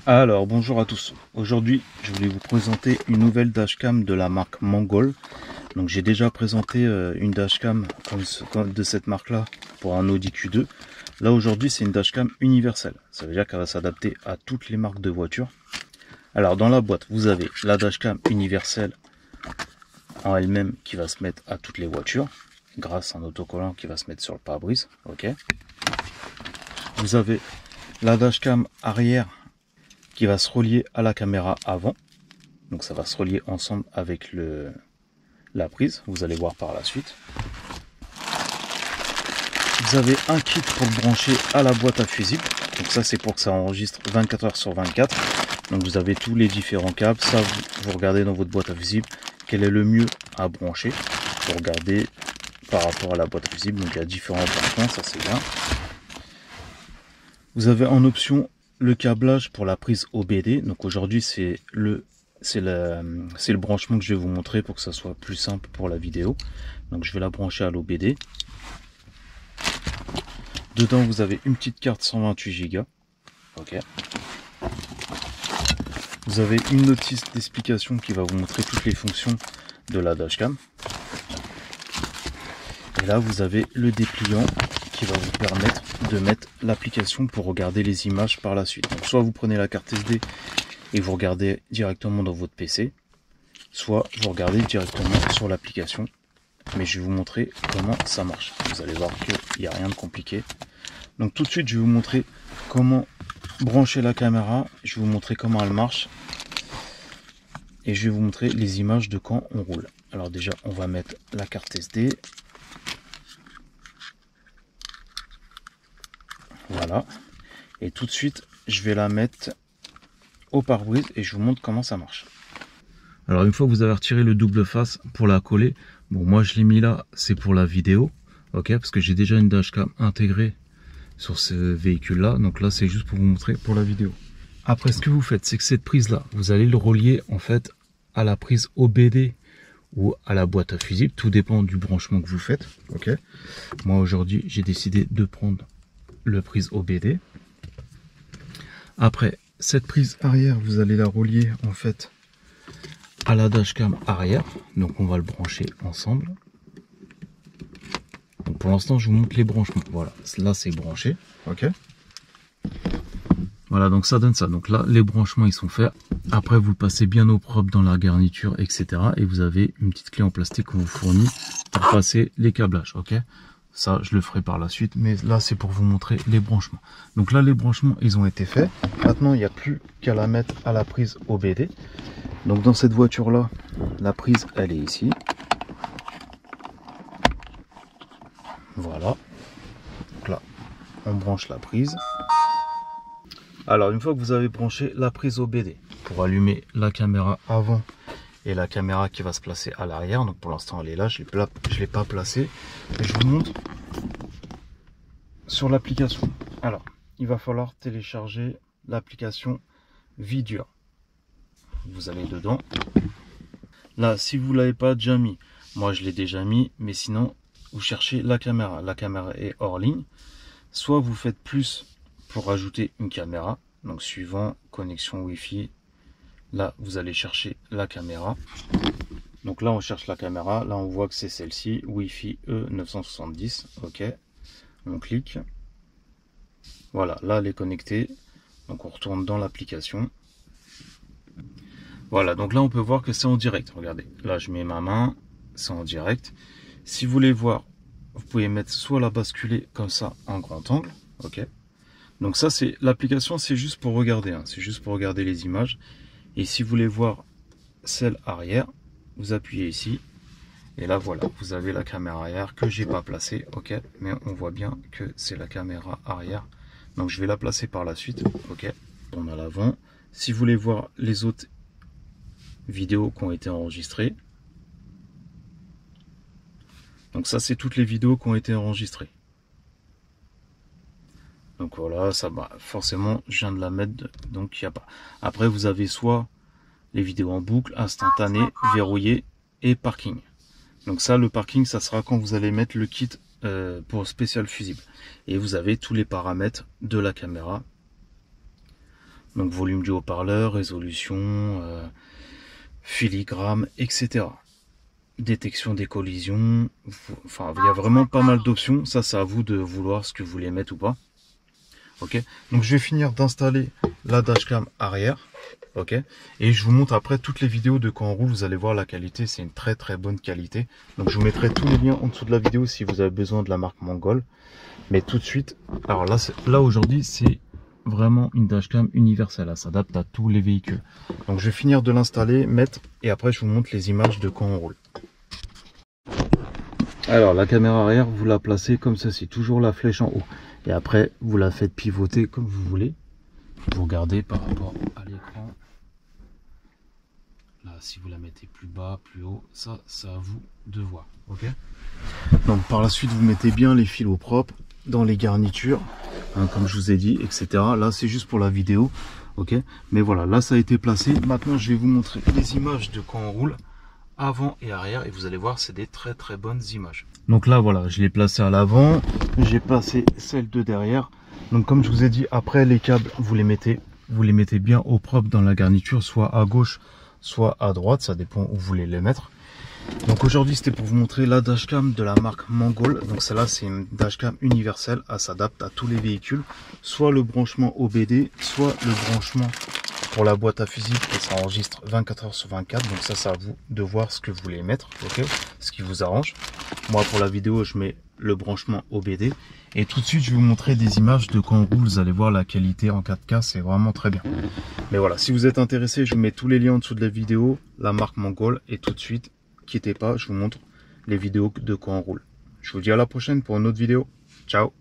Alors bonjour à tous, aujourd'hui je voulais vous présenter une nouvelle dashcam de la marque Mongol. Donc j'ai déjà présenté une dashcam comme de cette marque là pour un Audi Q2. Là aujourd'hui c'est une dashcam universelle, ça veut dire qu'elle va s'adapter à toutes les marques de voitures. Alors dans la boîte vous avez la dashcam universelle en elle-même qui va se mettre à toutes les voitures grâce à un autocollant qui va se mettre sur le pare-brise. Ok. Vous avez la dashcam arrière qui va se relier à la caméra avant. Donc ça va se relier ensemble avec la prise, vous allez voir par la suite. Vous avez un kit pour le brancher à la boîte à fusible. Donc ça c'est pour que ça enregistre 24 heures sur 24. Donc vous avez tous les différents câbles. Ça vous regardez dans votre boîte à fusible quel est le mieux à brancher. Vous regardez par rapport à la boîte à fusible. Donc il y a différents branchements, ça c'est bien. Vous avez en option le câblage pour la prise OBD. Donc aujourd'hui c'est le branchement que je vais vous montrer pour que ça soit plus simple pour la vidéo. Donc je vais la brancher à l'OBD. Dedans vous avez une petite carte 128 Go. Ok. Vous avez une notice d'explication qui va vous montrer toutes les fonctions de la dashcam. Et là vous avez le dépliant qui va vous permettre de mettre l'application pour regarder les images par la suite. Donc soit vous prenez la carte SD et vous regardez directement dans votre PC, soit vous regardez directement sur l'application. Mais je vais vous montrer comment ça marche. Vous allez voir qu'il n'y a rien de compliqué. Donc tout de suite je vais vous montrer comment brancher la caméra, je vais vous montrer comment elle marche et je vais vous montrer les images de quand on roule. Alors déjà on va mettre la carte SD. Voilà. Et tout de suite je vais la mettre au pare-brise et je vous montre comment ça marche. Alors une fois que vous avez retiré le double face pour la coller, bon moi je l'ai mis là, c'est pour la vidéo, ok, parce que j'ai déjà une dashcam intégrée sur ce véhicule là, donc là c'est juste pour vous montrer pour la vidéo. Après ce que vous faites, c'est que cette prise là, vous allez le relier en fait à la prise OBD ou à la boîte à fusible, tout dépend du branchement que vous faites, ok. Moi aujourd'hui j'ai décidé de prendre le prise OBD. Après cette prise arrière, vous allez la relier en fait à la dashcam arrière, donc on va le brancher ensemble. Donc pour l'instant je vous montre les branchements. Voilà, là c'est branché, ok. Voilà, donc ça donne ça. Donc là les branchements ils sont faits. Après vous passez bien au propre dans la garniture, etc. Et vous avez une petite clé en plastique qu'on vous fournit pour passer les câblages, ok. Ça je le ferai par la suite, mais là c'est pour vous montrer les branchements. Donc là les branchements ils ont été faits. Maintenant il n'y a plus qu'à la mettre à la prise OBD. Donc dans cette voiture là, la prise elle est ici. Voilà. Donc là, on branche la prise. Alors une fois que vous avez branché la prise OBD pour allumer la caméra avant et la caméra qui va se placer à l'arrière, donc pour l'instant elle est là, je ne l'ai pas placée. Et je vous montre sur l'application. Alors il va falloir télécharger l'application Vidure. Vous allez dedans. Là si vous ne l'avez pas déjà mis, moi je l'ai déjà mis, mais sinon vous cherchez la caméra est hors ligne. Soit vous faites plus pour ajouter une caméra, donc suivant connexion Wi-Fi, là vous allez chercher la caméra. Donc là on cherche la caméra, là on voit que c'est celle-ci, Wi-Fi E970, ok, on clique, voilà, là elle est connectée, donc on retourne dans l'application. Voilà, donc là on peut voir que c'est en direct, regardez, là je mets ma main, c'est en direct. Si vous voulez voir, vous pouvez mettre soit la basculer comme ça en grand angle, ok. Donc ça c'est l'application, c'est juste pour regarder, hein, c'est juste pour regarder les images. Et si vous voulez voir celle arrière, vous appuyez ici. Et là voilà, vous avez la caméra arrière que j'ai pas placée, ok. Mais on voit bien que c'est la caméra arrière. Donc je vais la placer par la suite, ok. On a l'avant. Si vous voulez voir les autres vidéos qui ont été enregistrées. Donc ça c'est toutes les vidéos qui ont été enregistrées. Donc voilà, ça bah, forcément je viens de la mettre, donc il n'y a pas. Après vous avez soit les vidéos en boucle, instantané, verrouillé et parking. Donc ça le parking ça sera quand vous allez mettre le kit pour spécial fusible. Et vous avez tous les paramètres de la caméra. Donc volume du haut-parleur, résolution, filigrane, etc. Détection des collisions. Enfin, il y a vraiment pas mal d'options. Ça, c'est à vous de vouloir ce que vous voulez mettre ou pas. Ok. Donc je vais finir d'installer la dashcam arrière. Ok. Et je vous montre après toutes les vidéos de quand on roule. Vous allez voir la qualité. C'est une très très bonne qualité. Donc je vous mettrai tous les liens en dessous de la vidéo si vous avez besoin de la marque Mongol. Mais tout de suite, alors là aujourd'hui, c'est vraiment une dashcam universelle, elle s'adapte à tous les véhicules. Donc je vais finir de l'installer, mettre, et après je vous montre les images de quand on roule. Alors la caméra arrière, vous la placez comme ceci, toujours la flèche en haut. Et après, vous la faites pivoter comme vous voulez. Vous regardez par rapport à l'écran. Là, si vous la mettez plus bas, plus haut, ça, c'est à vous de voir. Ok. Donc par la suite, vous mettez bien les fils au propre dans les garnitures, hein, comme je vous ai dit, etc. Là, c'est juste pour la vidéo. Ok. Mais voilà, là, ça a été placé. Maintenant, je vais vous montrer les images de quand on roule avant et arrière, et vous allez voir, c'est des très très bonnes images. Donc là voilà, je l'ai placé à l'avant, j'ai placé celle de derrière. Donc comme je vous ai dit, après les câbles, vous les mettez bien au propre dans la garniture, soit à gauche, soit à droite, ça dépend où vous voulez les mettre. Donc aujourd'hui c'était pour vous montrer la dashcam de la marque Mongol. Donc celle-là c'est une dashcam universelle, elle s'adapte à tous les véhicules, soit le branchement OBD, soit le branchement pour la boîte à fusil, et ça enregistre 24 h sur 24. Donc ça c'est à vous de voir ce que vous voulez mettre, ok, ce qui vous arrange. Moi pour la vidéo je mets le branchement OBD, et tout de suite je vais vous montrer des images de quand on roule. Vous allez voir la qualité en 4K, c'est vraiment très bien. Mais voilà, si vous êtes intéressé, je vous mets tous les liens en dessous de la vidéo, la marque Mongol, et tout de suite quittez pas, je vous montre les vidéos de quand on roule. Je vous dis à la prochaine pour une autre vidéo. Ciao.